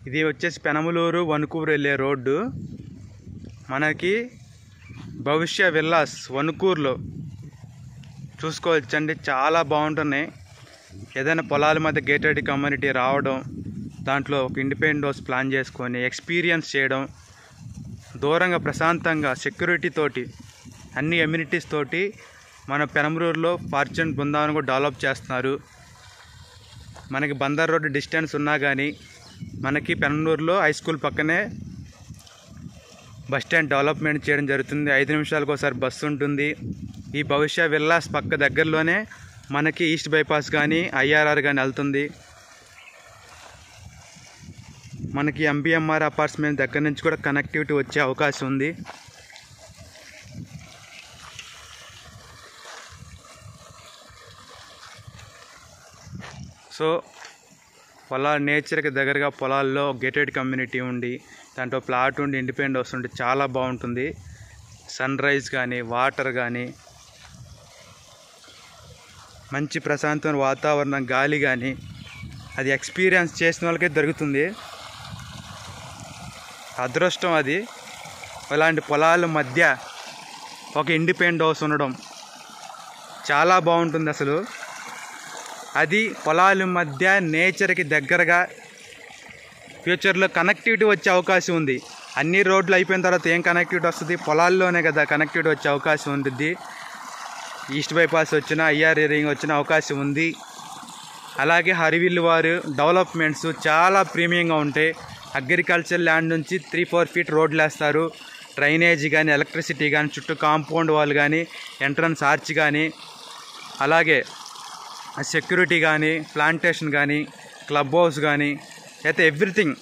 ఇది వచ్చేసి పెనమలూరు వణుకూరు వెళ్ళే రోడ్డు. మనకి భవిష్య విల్లాస్ వణుకూరులో చూసుకోవచ్చండి. చాలా బాగుంటున్నాయి. ఏదైనా పొలాల మధ్య గేటెడ్ కమ్యూనిటీ రావడం, దాంట్లో ఒక ఇండిపెండెంట్ హౌస్ ప్లాన్ చేసుకొని ఎక్స్పీరియన్స్ చేయడం, దూరంగా ప్రశాంతంగా సెక్యూరిటీ తోటి అన్ని ఎమ్యూనిటీస్ తోటి మన పెనమలూరులో ఫార్చ్యూన్ బృందావనం కూడా డెవలప్ చేస్తున్నారు. మనకి బందర్ రోడ్డు డిస్టెన్స్ ఉన్నా కానీ మనకి పెనమలూరులో హై స్కూల్ పక్కనే బస్ స్టాండ్ డెవలప్మెంట్ చేయడం జరుగుతుంది. 5 నిమిషాలకు ఒకసారి బస్సు ఉంటుంది. ఈ భవిష్య విల్లాస్ పక్క దగ్గరలోనే మనకి ఈస్ట్ బైపాస్ కానీ IRR కానీ వెళ్తుంది. మనకి MBMR అపార్ట్మెంట్ దగ్గర నుంచి కూడా కనెక్టివిటీ వచ్చే అవకాశం ఉంది. సో నేచర్కి దగ్గరగా పొలాల్లో గేటెడ్ కమ్యూనిటీ ఉండి దాంట్లో ప్లాట్ ఉండి ఇండిపెండెంట్ హౌస్ ఉండి చాలా బాగుంటుంది. సన్ రైజ్ కానీ వాటర్ కానీ మంచి ప్రశాంతమైన వాతావరణం గాలి కానీ అది ఎక్స్పీరియన్స్ చేసిన వాళ్ళకే దొరుకుతుంది. అదృష్టం అది. అలాంటి పొలాల మధ్య ఒక ఇండిపెండెంట్ హౌస్ ఉండడం చాలా బాగుంటుంది అసలు. అది పొలాల మధ్య నేచర్కి దగ్గరగా ఫ్యూచర్లో కనెక్టివిటీ వచ్చే అవకాశం ఉంది. అన్ని రోడ్లు అయిపోయిన తర్వాత ఏం కనెక్టివిటీ వస్తుంది? పొలాల్లోనే కదా కనెక్టివిటీ వచ్చే అవకాశం ఉంటుంది. ఈస్ట్ బైపాస్ వచ్చినా IRR రింగ్ వచ్చిన అవకాశం ఉంది. అలాగే హరివిల్లు వారు డెవలప్మెంట్స్ చాలా ప్రీమియంగా ఉంటాయి. అగ్రికల్చర్ ల్యాండ్ నుంచి 3-4 ఫీట్ రోడ్లు వేస్తారు. డ్రైనేజీ కానీ ఎలక్ట్రిసిటీ కానీ చుట్టూ కాంపౌండ్ వాల్ కానీ ఎంట్రన్స్ ఆర్చ్ కానీ అలాగే సెక్యూరిటీ కానీ ప్లాంటేషన్ కానీ క్లబ్ హౌస్ కానీ అయితే ఎవ్రీథింగ్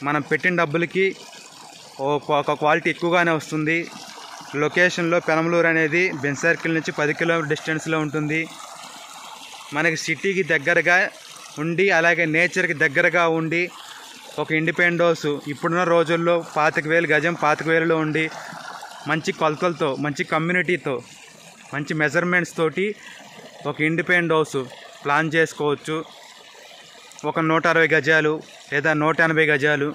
మనం పెట్టిన డబ్బులకి ఒక క్వాలిటీ ఎక్కువగానే వస్తుంది. లొకేషన్లో పెనమలూరు అనేది బెంజ్ సర్కిల్ నుంచి 10 కిలోమీటర్ డిస్టెన్స్లో ఉంటుంది. మనకి సిటీకి దగ్గరగా ఉండి అలాగే నేచర్కి దగ్గరగా ఉండి ఒక ఇండిపెండెంట్ హౌస్ ఇప్పుడున్న రోజుల్లో 25,000 గజం 25,000లో ఉండి మంచి కొలతలతో మంచి కమ్యూనిటీతో మంచి మెజర్మెంట్స్ తోటి ఒక ఇండిపెండెంట్ హౌస్ ప్లాన్ చేసుకోవచ్చు. ఒక 160 గజాలు లేదా 180 గజాలు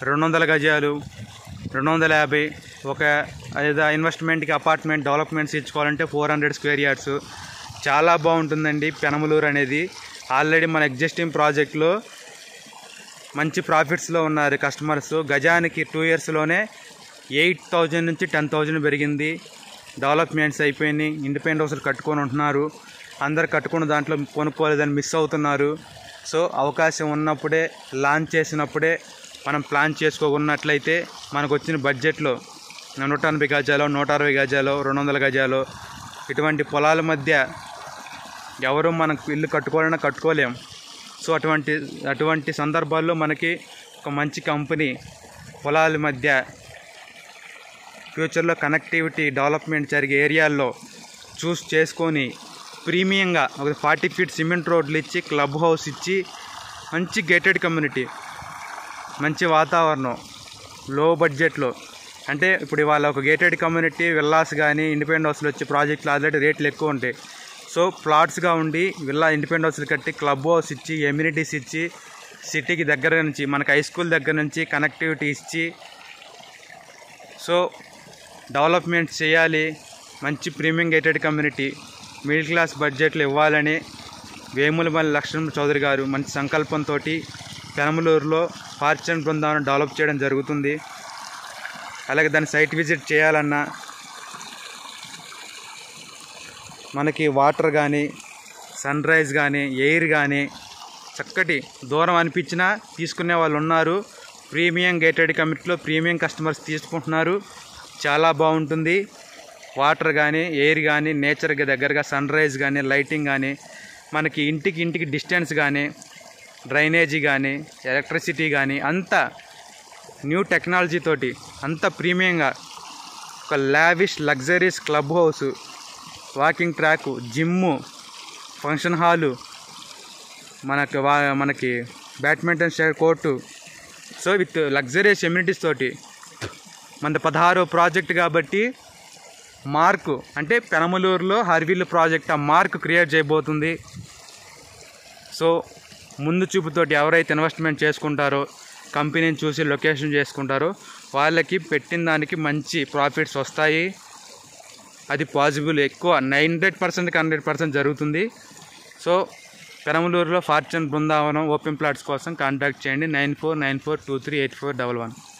200 గజాలు 250 ఒక ఏదో ఇన్వెస్ట్మెంట్కి అపార్ట్మెంట్ డెవలప్మెంట్స్ ఇచ్చుకోవాలంటే 400 స్క్వేర్ యార్డ్స్ చాలా బాగుంటుందండి పెనమలూరు అనేది. ఆల్రెడీ మన ఎగ్జిస్టింగ్ ప్రాజెక్ట్లో మంచి ప్రాఫిట్స్లో ఉన్నారు కస్టమర్స్. గజానికి 2 ఇయర్స్లోనే 8,000 నుంచి 10,000 పెరిగింది. డెవలప్మెంట్స్ అయిపోయినాయి. ఇండిపెండెంట్ హౌస్లు కట్టుకొని ఉంటున్నారు. అందరు కట్టుకున్న దాంట్లో కొనుక్కోలేదని మిస్ అవుతున్నారు. సో అవకాశం ఉన్నప్పుడే లాంచ్ చేసినప్పుడే మనం ప్లాన్ చేసుకోకున్నట్లయితే మనకు వచ్చిన బడ్జెట్లో 180 గజాలు 160 గజాలు 200 గజాలు ఇటువంటి పొలాల మధ్య ఎవరు మనకు ఇల్లు కట్టుకోవాలన్నా కట్టుకోలేం. సో అటువంటి సందర్భాల్లో మనకి ఒక మంచి కంపెనీ పొలాల మధ్య ఫ్యూచర్లో కనెక్టివిటీ డెవలప్మెంట్ జరిగే ఏరియాల్లో చూస్ చేసుకొని ప్రీమియంగా ఒక 40 ఫీట్ సిమెంట్ రోడ్లు ఇచ్చి క్లబ్ హౌస్ ఇచ్చి మంచి గేటెడ్ కమ్యూనిటీ మంచి వాతావరణం లో బడ్జెట్లో అంటే ఇప్పుడు ఇవాళ ఒక గేటెడ్ కమ్యూనిటీ విల్లాస్ కానీ ఇండిపెండెంట్ హౌస్లు వచ్చే ప్రాజెక్టులు ఆల్రెడీ రేట్లు ఎక్కువ ఉంటాయి. సో ప్లాట్స్గా ఉండి ఇండిపెండెంట్ హౌస్లు కట్టి క్లబ్ హౌస్ ఇచ్చి ఎమ్యూనిటీస్ ఇచ్చి సిటీకి దగ్గర నుంచి మనకి హై స్కూల్ దగ్గర నుంచి కనెక్టివిటీ ఇచ్చి సో డెవలప్మెంట్ చేయాలి. మంచి premium gated community middle class బడ్జెట్లు ఇవ్వాలని వేములమల్లి లక్ష్మణ చౌదరి గారు మంచి సంకల్పంతో పెనమలూరులో ఫార్చ్యూన్ బృందావనం డెవలప్ చేయడం జరుగుతుంది. అలాగే దాన్ని సైట్ విజిట్ చేయాలన్నా మనకి వాటర్ కానీ సన్ రైజ్ కానీ ఎయిర్ కానీ చక్కటి దూరం అనిపించినా తీసుకునే వాళ్ళు ఉన్నారు. ప్రీమియం గేటెడ్ కమ్యూనిటీలో ప్రీమియం కస్టమర్స్ తీసుకుంటున్నారు. చాలా బాగుంటుంది. వాటర్ కానీ ఎయిర్ కానీ నేచర్కి దగ్గరగా సన్ రైజ్ కానీ లైటింగ్ కానీ మనకి ఇంటికి డిస్టెన్స్ కానీ డ్రైనేజీ కానీ ఎలక్ట్రిసిటీ కానీ అంతా న్యూ టెక్నాలజీ తోటి అంత ప్రీమియంగా ఒక lavish luxuries club house walking track gym function hall మనకి badminton court so with luxuries amenities తోటి మన 16వ ప్రాజెక్ట్ కాబట్టి మార్కు అంటే పెనమలూరులో హరివిల్లు ప్రాజెక్ట్ ఆ మార్క్ క్రియేట్ చేయబోతుంది. సో ముందు చూపుతోటి ఎవరైతే ఇన్వెస్ట్మెంట్ చేసుకుంటారో, కంపెనీని చూసి లొకేషన్ చేసుకుంటారో వాళ్ళకి పెట్టిన దానికి మంచి ప్రాఫిట్స్ వస్తాయి. అది పాసిబుల్, ఎక్కువ 100%కి 100% జరుగుతుంది. సో పెనమలూరులో ఫార్చ్యూన్ బృందావనం ఓపెన్ ప్లాట్స్ కోసం కాంటాక్ట్ చేయండి 9494238411.